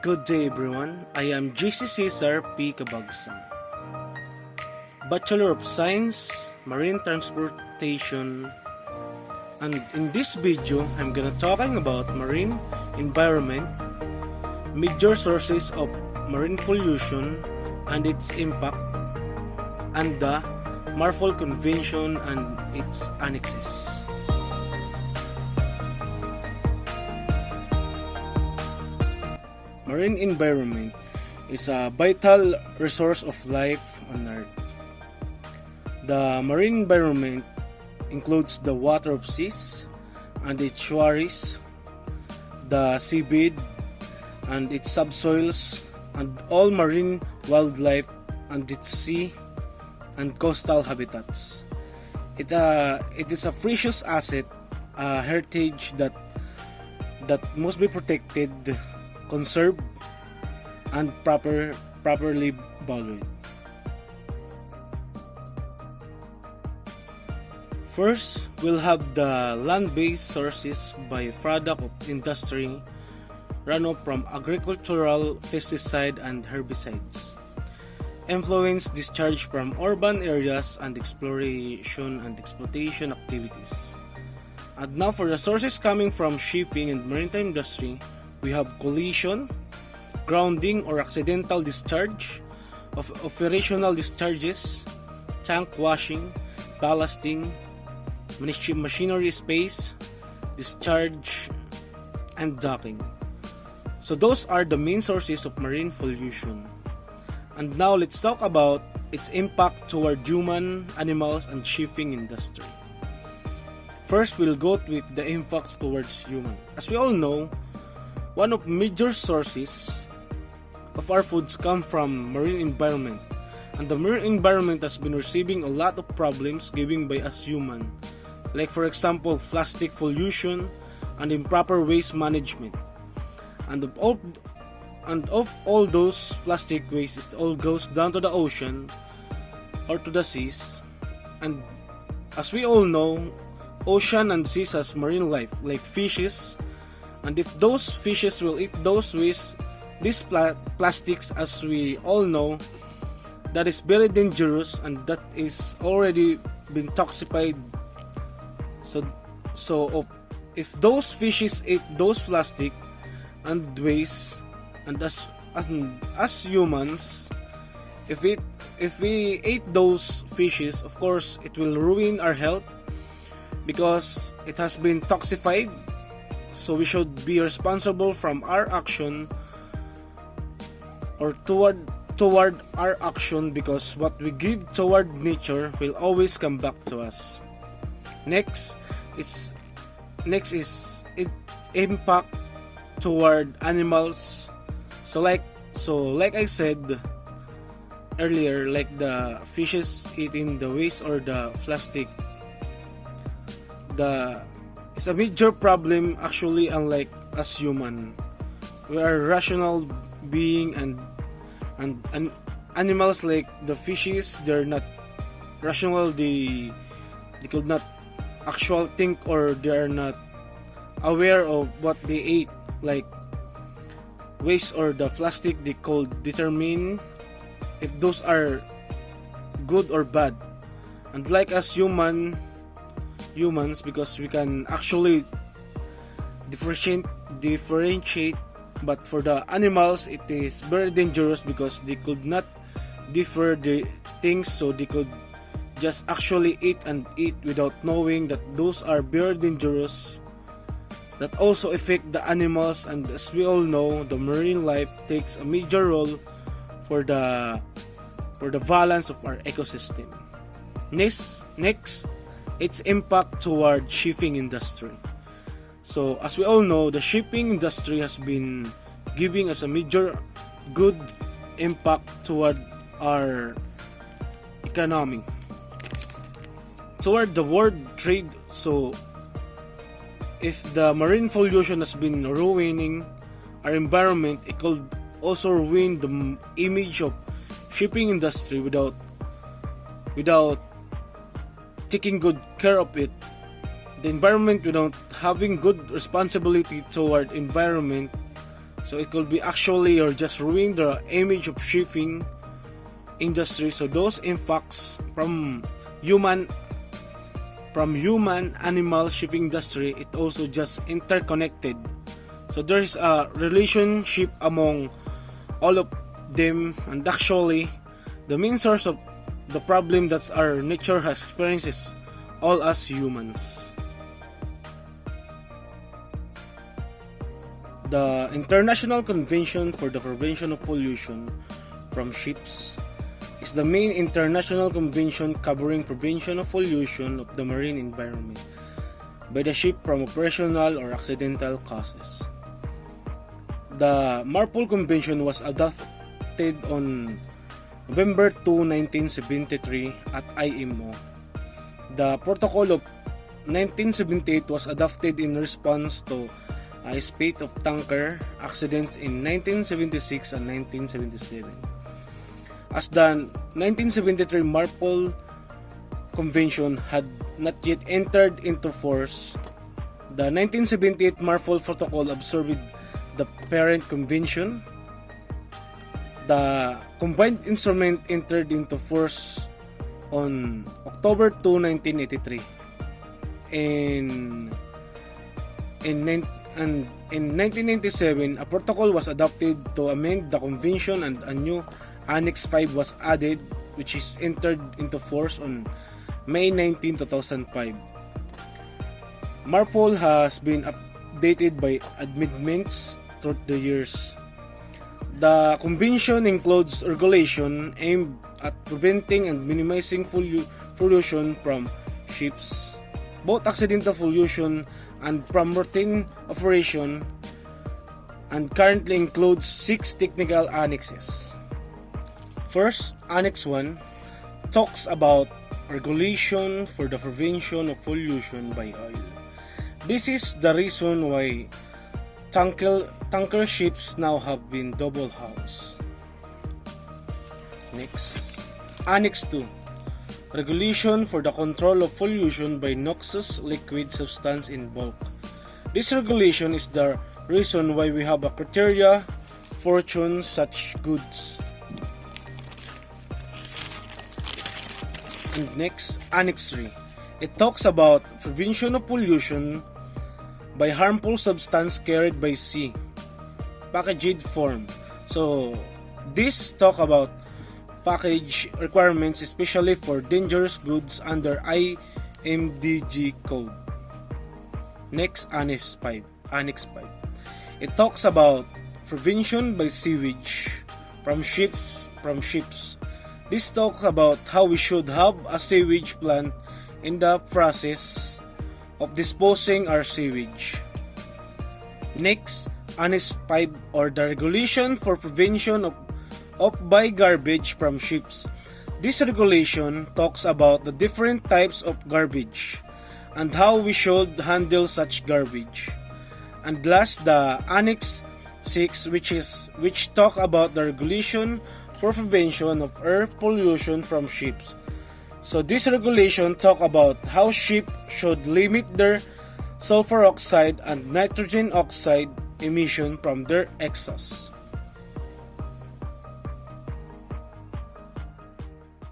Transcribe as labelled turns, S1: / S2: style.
S1: Good day everyone, I am GC Cesar P. Cabagsan, Bachelor of Science, Marine Transportation, and in this video, I'm gonna talking about marine environment, major sources of marine pollution and its impact, and the MARENV Convention and its annexes. Marine environment is a vital resource of life on Earth. The marine environment includes the water of seas and its estuaries, the seabed and its subsoils, and all marine wildlife and its sea and coastal habitats. It is a precious asset, a heritage that must be protected, conserved, and properly valued. First, we'll have the land-based sources by product of industry, runoff from agricultural pesticide and herbicides, influence discharge from urban areas and exploration and exploitation activities. And now for the sources coming from shipping and maritime industry, we have collision, grounding or accidental discharge of operational discharges, tank washing, ballasting, machinery space, discharge, and docking. So those are the main sources of marine pollution. And now let's talk about its impact toward human, animals, and shipping industry. First, we'll go with the impacts towards human. As we all know, one of major sources of our foods come from marine environment, and the marine environment has been receiving a lot of problems given by us human, like for example plastic pollution and improper waste management, and of all those plastic waste, it all goes down to the ocean or to the seas. And as we all know, ocean and seas has marine life like fishes. And if those fishes will eat those waste, these plastics, as we all know, that is very dangerous and that is already been toxified. So if those fishes eat those plastic and waste, and as humans, if we eat those fishes, of course it will ruin our health because it has been toxified. So we should be responsible from our action or toward our action, because what we give toward nature will always come back to us. Next is it impact toward animals. So like I said earlier, like the fishes eating the waste or the plastic, it's a major problem actually. Unlike us human, we are rational being, and animals like the fishes, they're not rational. They could not actually think, or they are not aware of what they ate, like waste or the plastic. They could determine if those are good or bad. And like us humans, because we can actually differentiate, but for the animals it is very dangerous because they could not differ the things, so they could just actually eat without knowing that those are very dangerous, that also affect the animals. And as we all know, the marine life takes a major role for the balance of our ecosystem. Next, its impact toward shipping industry. So as we all know, the shipping industry has been giving us a major good impact toward our economy, toward the world trade. So if the marine pollution has been ruining our environment, it could also ruin the image of shipping industry without taking good care of it. The environment, without having good responsibility toward environment, So it could be actually or just ruin the image of shipping industry. So those impacts from human animal shipping industry, it also just interconnected. So there is a relationship among all of them, and actually the main source of the problem that our nature has experiences all as humans. The International Convention for the Prevention of Pollution from Ships is the main international convention covering prevention of pollution of the marine environment by the ship from operational or accidental causes. The MARPOL Convention was adopted on November 2, 1973 at IMO. The Protocol of 1978 was adopted in response to a spate of tanker accidents in 1976 and 1977. As the 1973 MARPOL Convention had not yet entered into force, the 1978 MARPOL Protocol absorbed the parent convention. The combined instrument entered into force on October 2, 1983. In 1997, a protocol was adopted to amend the convention and a new Annex 5 was added, which is entered into force on May 19, 2005. MARPOL has been updated by amendments throughout the years. The convention includes regulation aimed at preventing and minimizing pollution from ships, both accidental pollution and from routine operation, and currently includes 6 technical annexes. First, Annex 1 talks about regulation for the prevention of pollution by oil. This is the reason why tanker ships now have been double hulls. Next, Annex 2, regulation for the control of pollution by noxious liquid substance in bulk. This regulation is the reason why we have a criteria for such goods. And next, Annex 3. It talks about prevention of pollution by harmful substance carried by sea, packaged form. So this talk about package requirements, especially for dangerous goods under IMDG code. Next, Annex 5. It talks about prevention by sewage from ships. This talks about how we should have a sewage plant in the process of disposing our sewage. Next, Annex 5, or the regulation for prevention of by garbage from ships. This regulation talks about the different types of garbage and how we should handle such garbage. And last, the Annex 6, which talk about the regulation for prevention of air pollution from ships. So this regulation talk about how ships should limit their sulfur oxide and nitrogen oxide emission from their exhaust.